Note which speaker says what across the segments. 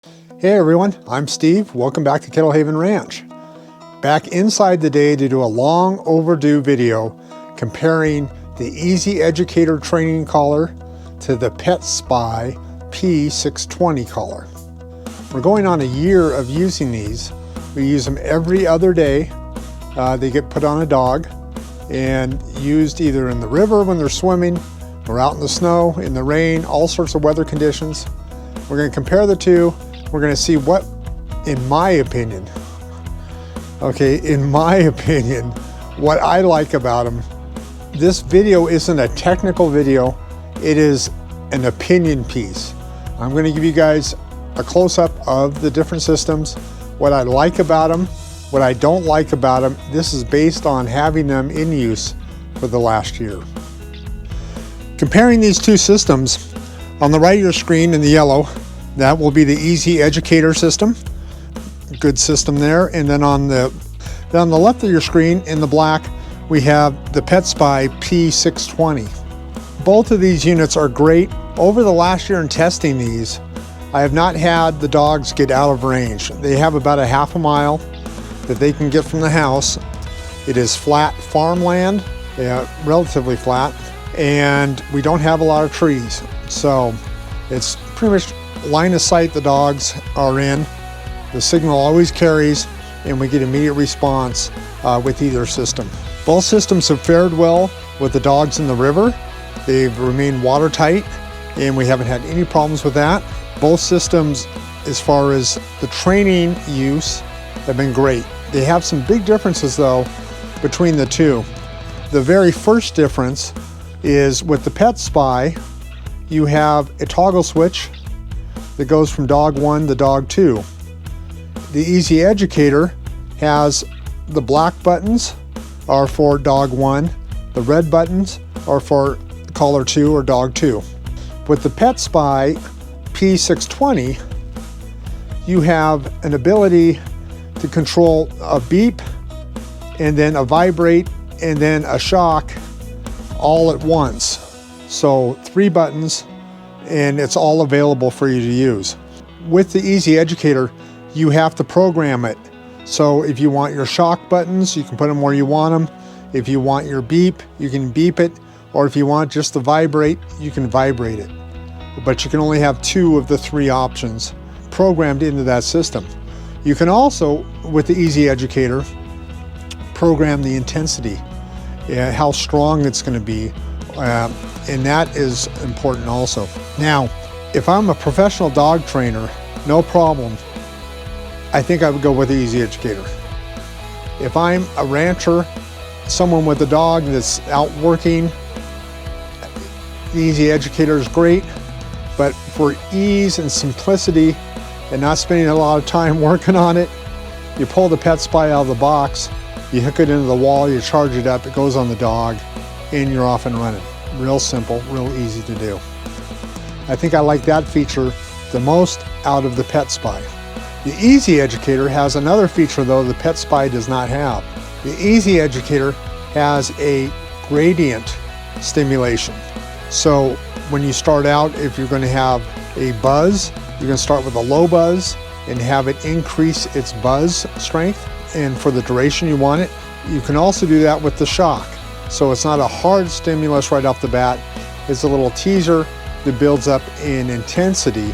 Speaker 1: Hey everyone, I'm Steve. Welcome back to Kettle Haven Ranch. Back inside today to do a long overdue video comparing the EZ Educator Training Collar to the Petspy P620 Collar. We're going on a year of using these. We use them every other day. They get put on a dog and used either in the river when they're swimming, or out in the snow, in the rain, all sorts of weather conditions. We're going to compare the two. We're going to see what, in my opinion, what I like about them. This video isn't a technical video, it is an opinion piece. I'm going to give you guys a close-up of the different systems, what I like about them, what I don't like about them. This is based on having them in use for the last year. Comparing these two systems, on the right of your screen in the yellow, that will be the EZ Educator system. Good system there. And then on the left of your screen in the black, we have the Petspy P620. Both of these units are great. Over the last year in testing these, I have not had the dogs get out of range. They have about a half a mile that they can get from the house. It is flat farmland, relatively flat, and we don't have a lot of trees. So it's pretty much line of sight the dogs are in. The signal always carries and we get immediate response with either system. Both systems have fared well with the dogs in the river. They've remained watertight and we haven't had any problems with that. Both systems, as far as the training use, have been great. They have some big differences though between the two. The very first difference is with the Petspy, you have a toggle switch that goes from dog 1 to dog 2. The EZ Educator has the black buttons are for dog 1, the red buttons are for collar 2 or dog 2. With the Petspy P620, you have an ability to control a beep and then a vibrate and then a shock all at once. So 3 buttons, and it's all available for you to use. With the EZ Educator, you have to program it. So if you want your shock buttons, you can put them where you want them. If you want your beep, you can beep it. Or if you want just to vibrate, you can vibrate it. But you can only have 2 of the 3 options programmed into that system. You can also, with the EZ Educator, program the intensity, how strong it's going to be. And that is important also. Now, if I'm a professional dog trainer, no problem. I think I would go with the EZ Educator. If I'm a rancher, someone with a dog that's out working, the EZ Educator is great, but for ease and simplicity and not spending a lot of time working on it, you pull the Petspy out of the box, you hook it into the wall, you charge it up, it goes on the dog, and you're off and running. Real simple, real easy to do. I think I like that feature the most out of the Petspy. The EZ Educator has another feature though the Petspy does not have. The EZ Educator has a gradient stimulation. So when you start out, if you're going to have a buzz, you're going to start with a low buzz and have it increase its buzz strength and for the duration you want it. You can also do that with the shock. So it's not a hard stimulus right off the bat. It's a little teaser that builds up in intensity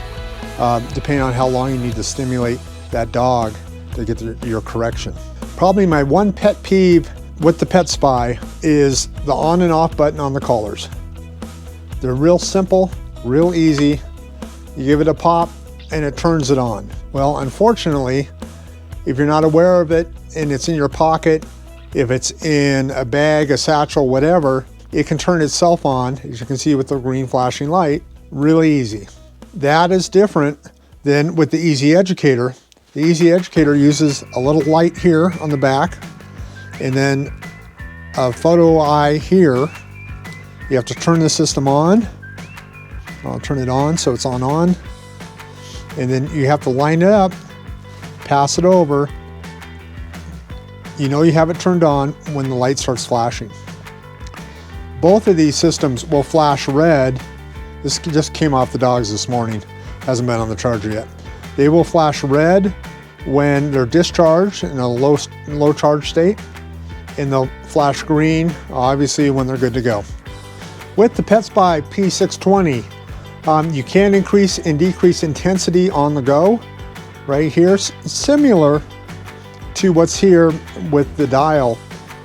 Speaker 1: depending on how long you need to stimulate that dog to get your correction. Probably my one pet peeve with the Petspy is the on and off button on the collars. They're real simple, real easy. You give it a pop and it turns it on. Well, unfortunately, if you're not aware of it and it's in your pocket, if it's in a bag, a satchel, whatever, it can turn itself on, as you can see with the green flashing light, really easy. That is different than with the EZ Educator. The EZ Educator uses a little light here on the back and then a photo eye here. You have to turn the system on. I'll turn it on so it's on. And then you have to line it up, pass it over. You know you have it turned on when the light starts flashing. Both of these systems will flash red. This just came off the dogs this morning. Hasn't been on the charger yet. They will flash red when they're discharged in a low charge state, and they'll flash green, obviously, when they're good to go. With the Petspy P620, you can increase and decrease intensity on the go, right here, similar to what's here with the dial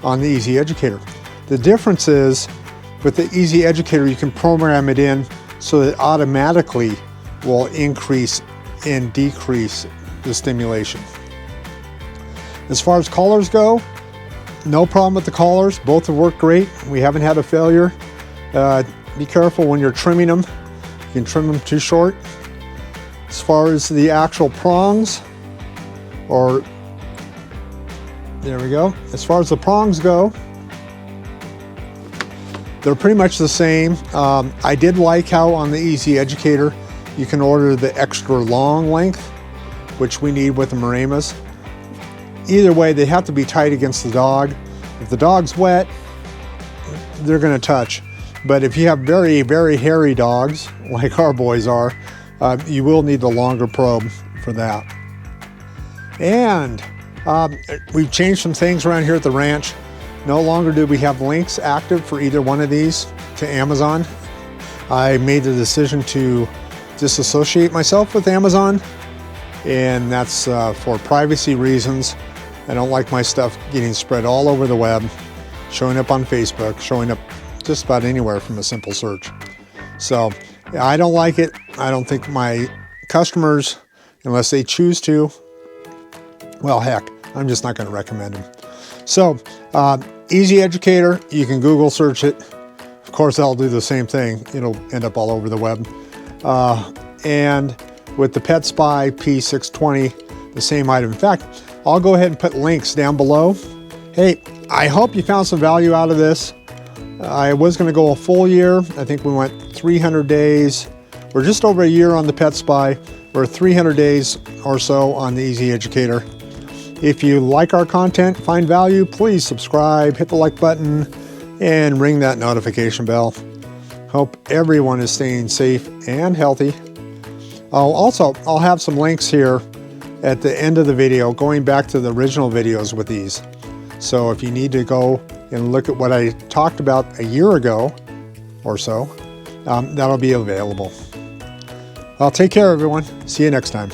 Speaker 1: on the EZ Educator. The difference is, with the EZ Educator, you can program it in so that it automatically will increase and decrease the stimulation. As far as collars go, no problem with the collars. Both have worked great. We haven't had a failure. Be careful when you're trimming them. You can trim them too short. As far as the actual prongs, there we go. As far as the prongs go, they're pretty much the same. I did like how on the EZ Educator, you can order the extra long length, which we need with the Maramas. Either way, they have to be tight against the dog. If the dog's wet, they're gonna touch. But if you have very, very hairy dogs, like our boys are, you will need the longer probe for that. And we've changed some things around here at the ranch. No longer do we have links active for either one of these to Amazon. I made the decision to disassociate myself with Amazon, and that's for privacy reasons. I don't like my stuff getting spread all over the web, showing up on Facebook, showing up just about anywhere from a simple search. So I don't like it. I don't think my customers, unless they choose to, well, heck, I'm just not going to recommend them. So EZ Educator, you can Google search it. Of course, I'll do the same thing. It'll end up all over the web. And with the Petspy P620, the same item. In fact, I'll go ahead and put links down below. Hey, I hope you found some value out of this. I was going to go a full year. I think we went 300 days. We're just over a year on the Petspy. We're 300 days or so on the EZ Educator. If you like our content, find value, please subscribe, hit the like button, and ring that notification bell. Hope everyone is staying safe and healthy. I'll have some links here at the end of the video going back to the original videos with these. So if you need to go and look at what I talked about a year ago or so, that'll be available. Well, take care, everyone. See you next time.